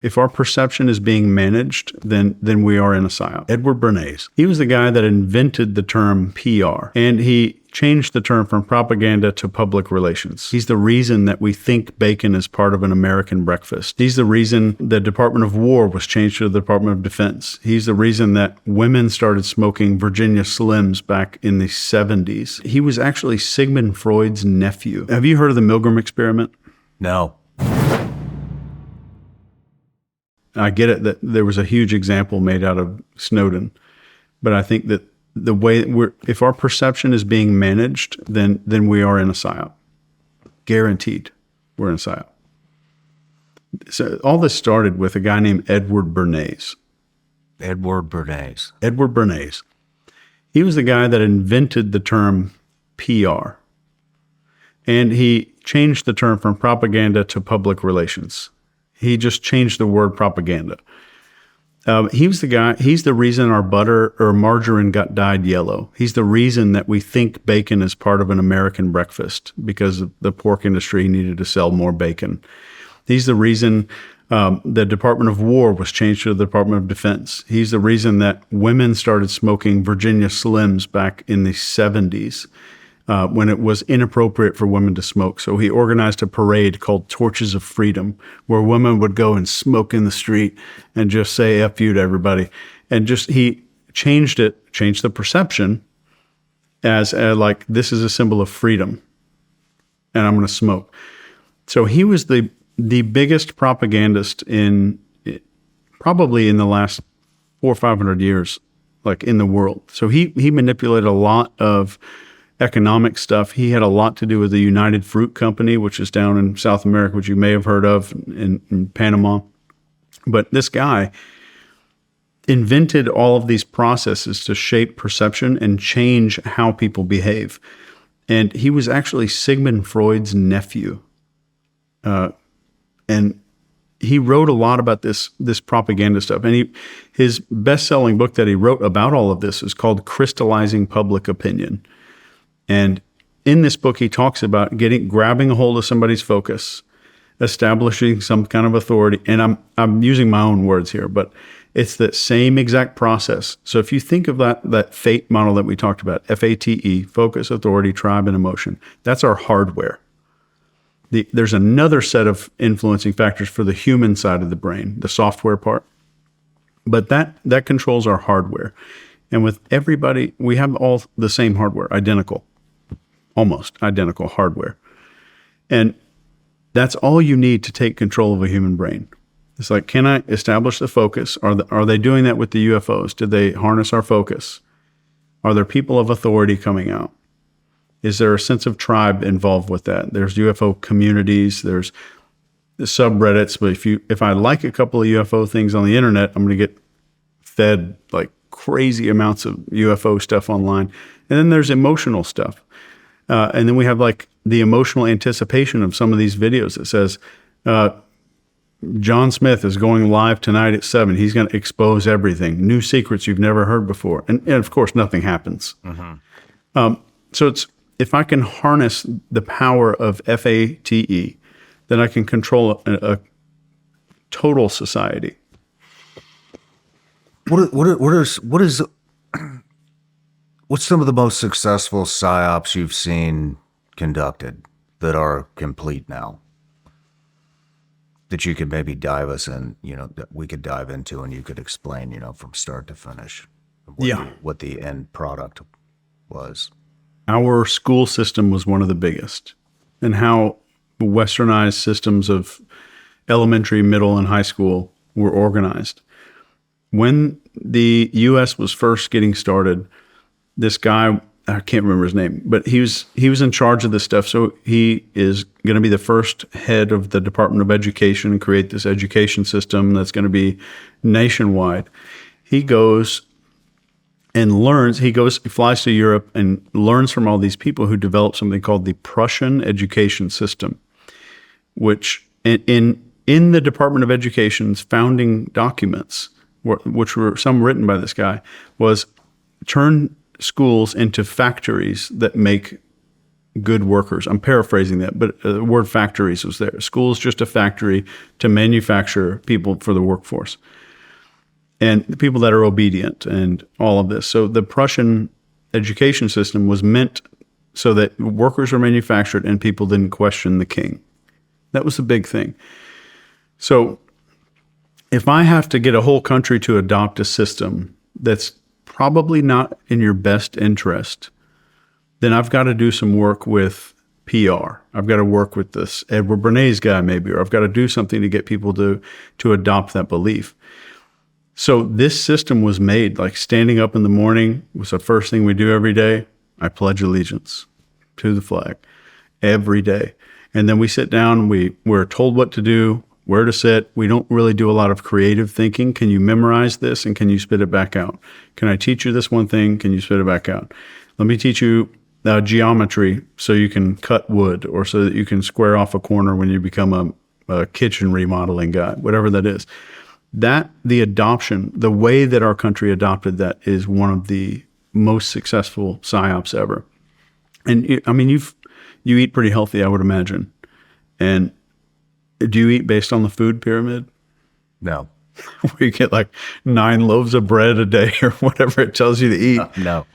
If our perception is being managed, then we are in a psyop. Edward Bernays, he was the guy that invented the term PR, and he changed the term from propaganda to public relations. He's the reason that we think bacon is part of an American breakfast. He's the reason the Department of War was changed to the Department of Defense. He's the reason that women started smoking Virginia Slims back in the 70s. He was actually Sigmund Freud's nephew. Have you heard of the Milgram experiment? No. I get it that there was a huge example made out of Snowden, but I think that the way if our perception is being managed, then we are in a psyop. Guaranteed, we're in a psyop. So all this started with a guy named Edward Bernays. Edward Bernays. Edward Bernays. He was the guy that invented the term PR, and he changed the term from propaganda to public relations. He just changed the word propaganda. He was the guy, he's the reason our butter or margarine got dyed yellow. He's the reason that we think bacon is part of an American breakfast because the pork industry needed to sell more bacon. He's the reason the Department of War was changed to the Department of Defense. He's the reason that women started smoking Virginia Slims back in the 70s. When it was inappropriate for women to smoke. So he organized a parade called Torches of Freedom, where women would go and smoke in the street and just say F you to everybody. And he changed the perception as like, this is a symbol of freedom and I'm going to smoke. So he was the biggest propagandist probably in the last 400 or 500 years, like in the world. So he manipulated a lot of economic stuff. He had a lot to do with the United Fruit Company, which is down in South America, which you may have heard of in Panama. But this guy invented all of these processes to shape perception and change how people behave. And he was actually Sigmund Freud's nephew. And he wrote a lot about this propaganda stuff. And his best-selling book that he wrote about all of this is called Crystallizing Public Opinion. And in this book, he talks about grabbing a hold of somebody's focus, establishing some kind of authority. And I'm using my own words here, but it's the same exact process. So if you think of that FATE model that we talked about, FATE, focus, authority, tribe, and emotion, that's our hardware. There's another set of influencing factors for the human side of the brain, the software part. But that controls our hardware. And with everybody, we have all the same hardware, almost identical hardware. And that's all you need to take control of a human brain. It's like, can I establish the focus? Are they doing that with the UFOs? Did they harness our focus? Are there people of authority coming out? Is there a sense of tribe involved with that? There's UFO communities, there's the subreddits, but if I like a couple of UFO things on the internet, I'm going to get fed like crazy amounts of UFO stuff online. And then there's emotional stuff. And then we have like the emotional anticipation of some of these videos that says, John Smith is going live tonight at 7. He's going to expose everything, new secrets you've never heard before. And of course, nothing happens. Mm-hmm. So if I can harness the power of FATE, then I can control a total society. What's some of the most successful psyops you've seen conducted that are complete now? That you could maybe dive us in, that we could dive into and you could explain, from start to finish. What the end product was. Our school system was one of the biggest, and how westernized systems of elementary, middle, and high school were organized. When the U.S. was first getting started, this guy, I can't remember his name, but he was in charge of this stuff. So he is going to be the first head of the Department of Education and create this education system that's going to be nationwide. He goes and learns. He flies to Europe and learns from all these people who developed something called the Prussian education system, which in the Department of Education's founding documents, which were some written by this guy, was turn schools into factories that make good workers. I'm paraphrasing that, but the word factories was there. School is just a factory to manufacture people for the workforce and the people that are obedient and all of this. So the Prussian education system was meant so that workers were manufactured and people didn't question the king. That was the big thing. So if I have to get a whole country to adopt a system that's probably not in your best interest, then I've got to do some work with PR. I've got to work with this Edward Bernays guy maybe, or I've got to do something to get people to adopt that belief. So this system was made, like standing up in the morning was the first thing we do every day. I pledge allegiance to the flag every day. And then we sit down, we're told what to do, where to sit. We don't really do a lot of creative thinking. Can you memorize this and can you spit it back out? Can I teach you this one thing? Can you spit it back out? Let me teach you geometry so you can cut wood or so that you can square off a corner when you become a kitchen remodeling guy, whatever that is. The adoption, the way that our country adopted that is one of the most successful psyops ever. And you eat pretty healthy, I would imagine. And do you eat based on the food pyramid? No. Where you get like 9 loaves of bread a day or whatever it tells you to eat? No.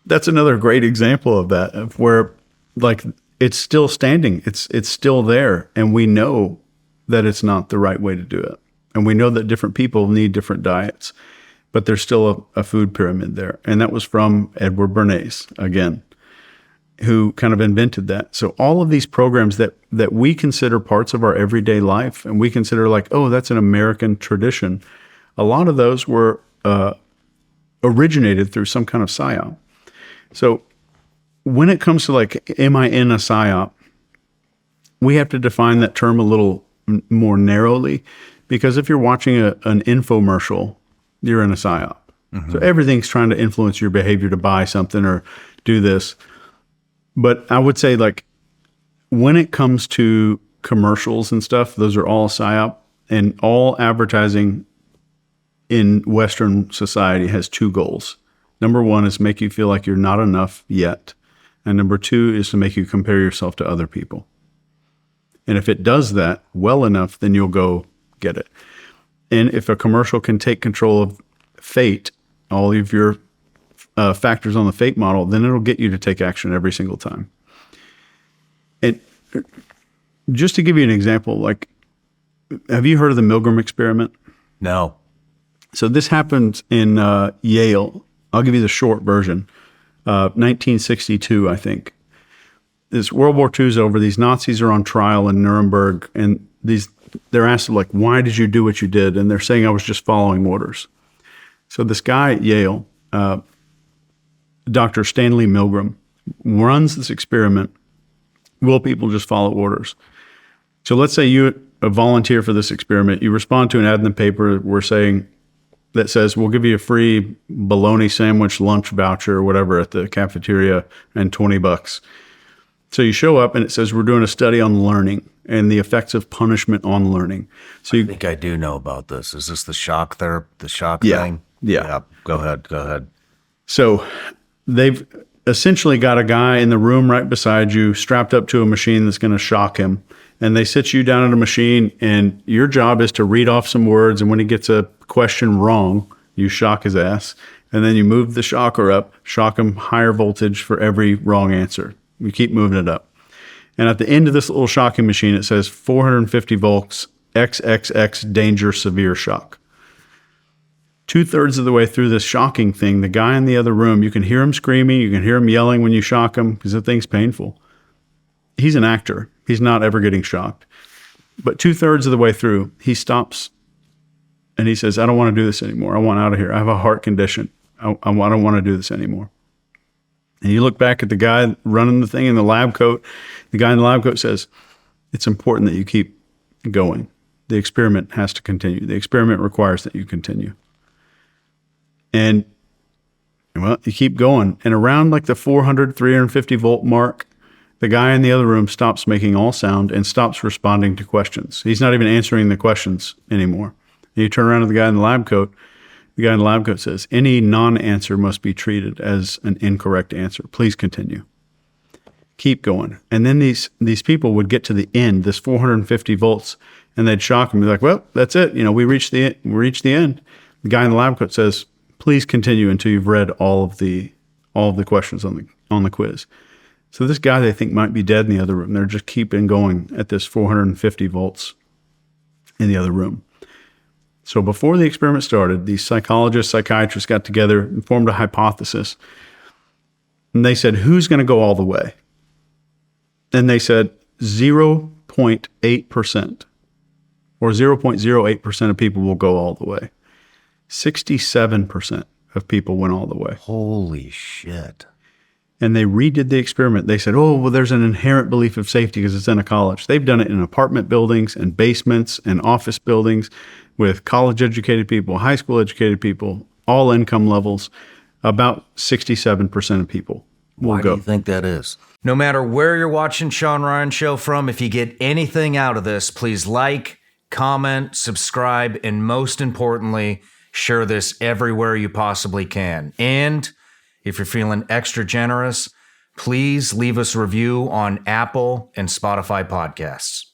That's another great example of that, of where like it's still standing, it's still there, and we know that it's not the right way to do it. And we know that different people need different diets, but there's still a food pyramid there. And that was from Edward Bernays, again, who kind of invented that. So all of these programs that we consider parts of our everyday life, and we consider like, oh, that's an American tradition, a lot of those were originated through some kind of psyop. So when it comes to like, am I in a psyop? We have to define that term a little more narrowly, because if you're watching an infomercial, you're in a psyop. Mm-hmm. So everything's trying to influence your behavior to buy something or do this. But I would say like when it comes to commercials and stuff, those are all psyop, and all advertising in Western society has 2 goals. Number 1 is make you feel like you're not enough yet. And number 2 is to make you compare yourself to other people. And if it does that well enough, then you'll go get it. And if a commercial can take control of fate, all of your factors on the fate model, then it'll get you to take action every single time. And just to give you an example, like, have you heard of the Milgram experiment? No. So this happened in Yale. I'll give you the short version. 1962, I think. This World War II is over. These Nazis are on trial in Nuremberg, and they're asked like, why did you do what you did? And they're saying, I was just following orders. So this guy at Yale, Dr. Stanley Milgram, runs this experiment. Will people just follow orders? So let's say you a volunteer for this experiment. You respond to an ad in the paper that says, we'll give you a free bologna sandwich lunch voucher or whatever at the cafeteria and $20. So you show up and it says, we're doing a study on learning and the effects of punishment on learning. So I think I do know about this. Is this the shock thing? Yeah. Go ahead. So they've essentially got a guy in the room right beside you, strapped up to a machine that's going to shock him. And they sit you down at a machine, and your job is to read off some words. And when he gets a question wrong, you shock his ass. And then you move the shocker up, shock him higher voltage for every wrong answer. You keep moving it up. And at the end of this little shocking machine, it says 450 volts, XXX, danger, severe shock. 2/3 of the way through this shocking thing, the guy in the other room, you can hear him screaming, you can hear him yelling when you shock him because the thing's painful. He's an actor. He's not ever getting shocked. But 2/3 of the way through, he stops and he says, I don't want to do this anymore. I want out of here. I have a heart condition. I don't want to do this anymore. And you look back at the guy running the thing in the lab coat. The guy in the lab coat says, it's important that you keep going. The experiment has to continue. The experiment requires that you continue. And, well, you keep going. And around like the 400, 350 volt mark, the guy in the other room stops making all sound and stops responding to questions. He's not even answering the questions anymore. And you turn around to the guy in the lab coat. The guy in the lab coat says, any non-answer must be treated as an incorrect answer. Please continue. keep going. And then these people would get to the end, this 450 volts, and they'd shock them. Be like, well, that's it. We reached the end. The guy in the lab coat says, please continue until you've read all of the questions on the quiz. So this guy they think might be dead in the other room. They're just keeping going at this 450 volts in the other room. So before the experiment started, these psychologists, psychiatrists got together and formed a hypothesis. And they said, who's going to go all the way? And they said 0.8% or 0.08% of people will go all the way. 67% of people went all the way. Holy shit. And they redid the experiment. They said, oh, well, there's an inherent belief of safety because it's in a college. They've done it in apartment buildings and basements and office buildings with college-educated people, high school-educated people, all income levels. About 67% of people will Why go. do you think that is? No matter where you're watching Shawn Ryan Show from, if you get anything out of this, please like, comment, subscribe, and most importantly, share this everywhere you possibly can. And if you're feeling extra generous, please leave us a review on Apple and Spotify podcasts.